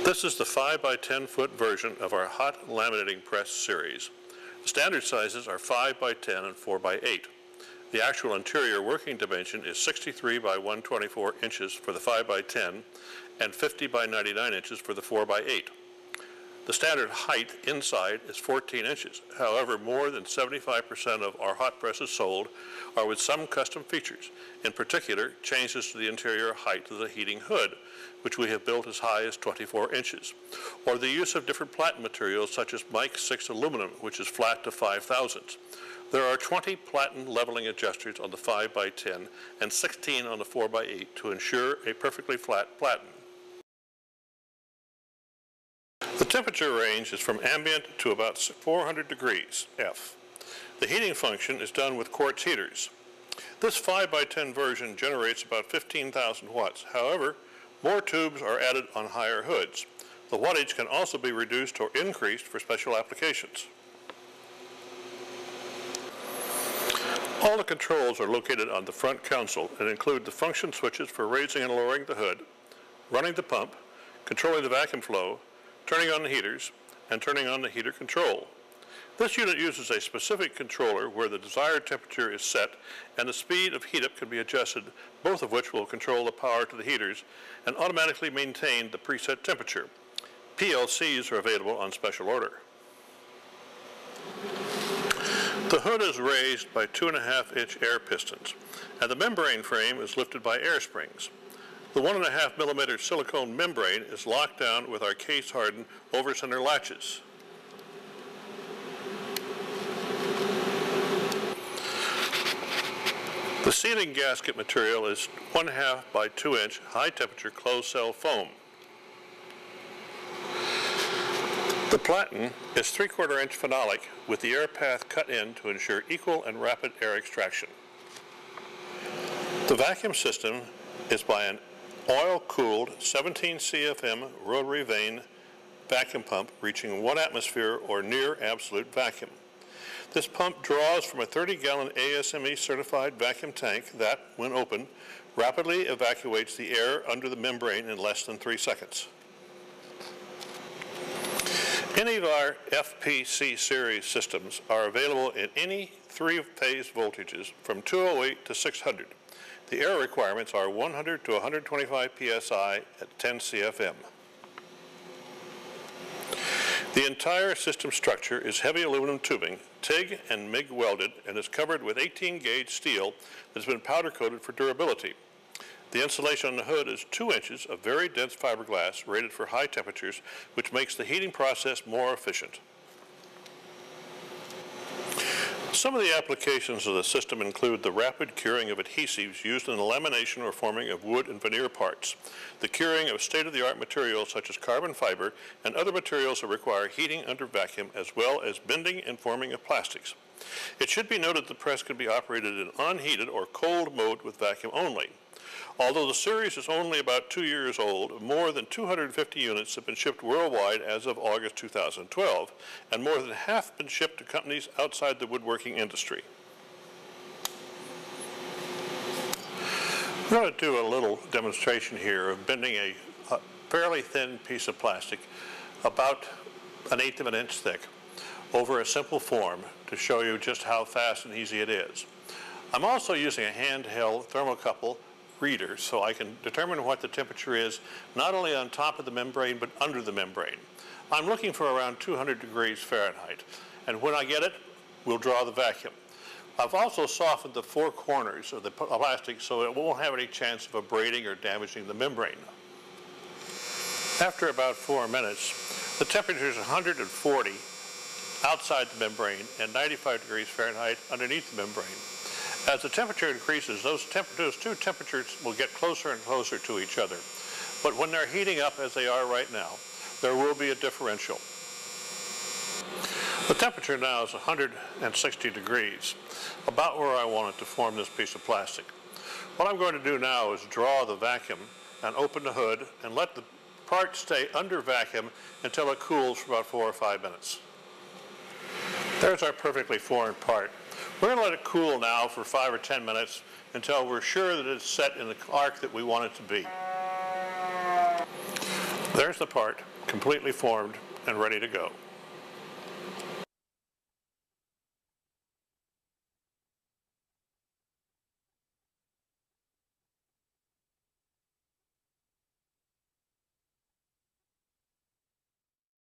This is the 5 by 10 foot version of our hot laminating press series. The standard sizes are 5 by 10 and 4 by 8. The actual interior working dimension is 63 by 124 inches for the 5 by 10 and 50 by 99 inches for the 4 by 8. The standard height inside is 14 inches. However, more than 75% of our hot presses sold are with some custom features, in particular changes to the interior height of the heating hood, which we have built as high as 24 inches, or the use of different platen materials such as Mike 6 aluminum, which is flat to 5 thousandths. There are 20 platen leveling adjusters on the 5 by 10 and 16 on the 4 by 8 to ensure a perfectly flat platen. The temperature range is from ambient to about 400 degrees F. The heating function is done with quartz heaters. This 5 by 10 version generates about 15,000 watts. However, more tubes are added on higher hoods. The wattage can also be reduced or increased for special applications. All the controls are located on the front console and include the function switches for raising and lowering the hood, running the pump, controlling the vacuum flow, turning on the heaters, and turning on the heater control. This unit uses a specific controller where the desired temperature is set and the speed of heat up can be adjusted, both of which will control the power to the heaters and automatically maintain the preset temperature. PLCs are available on special order. The hood is raised by 2.5-inch air pistons, and the membrane frame is lifted by air springs. The 1.5 millimeter silicone membrane is locked down with our case-hardened over-center latches. The sealing gasket material is 1/2 by 2-inch high-temperature closed-cell foam. The platen is 3/4-inch phenolic with the air path cut in to ensure equal and rapid air extraction. The vacuum system is by an oil-cooled 17 CFM rotary vane vacuum pump reaching 1 atmosphere or near absolute vacuum. This pump draws from a 30-gallon ASME certified vacuum tank that, when open, rapidly evacuates the air under the membrane in less than 3 seconds. Any of our FPC series systems are available in any 3-phase voltages from 208 to 600. The air requirements are 100 to 125 psi at 10 CFM. The entire system structure is heavy aluminum tubing, TIG and MIG welded, and is covered with 18-gauge steel that has been powder coated for durability. The insulation on the hood is 2 inches of very dense fiberglass rated for high temperatures, which makes the heating process more efficient. Some of the applications of the system include the rapid curing of adhesives used in the lamination or forming of wood and veneer parts, the curing of state-of-the-art materials such as carbon fiber and other materials that require heating under vacuum, as well as bending and forming of plastics. It should be noted the press can be operated in unheated or cold mode with vacuum only. Although the series is only about 2 years old, more than 250 units have been shipped worldwide as of August 2012, and more than half have been shipped to companies outside the woodworking industry. We're going to do a little demonstration here of bending a fairly thin piece of plastic, about 1/8 of an inch thick, over a simple form to show you just how fast and easy it is. I'm also using a handheld thermocouple reader so I can determine what the temperature is not only on top of the membrane but under the membrane. I'm looking for around 200 degrees Fahrenheit, and when I get it, we'll draw the vacuum. I've also softened the 4 corners of the plastic so it won't have any chance of abrading or damaging the membrane. After about 4 minutes, the temperature is 140 outside the membrane and 95 degrees Fahrenheit underneath the membrane. As the temperature increases, those two temperatures will get closer and closer to each other. But when they're heating up as they are right now, there will be a differential. The temperature now is 160 degrees, about where I want it to form this piece of plastic. What I'm going to do now is draw the vacuum and open the hood and let the part stay under vacuum until it cools for about 4 or 5 minutes. There's our perfectly formed part. We're going to let it cool now for 5 or 10 minutes until we're sure that it's set in the arc that we want it to be. There's the part. completely formed and ready to go.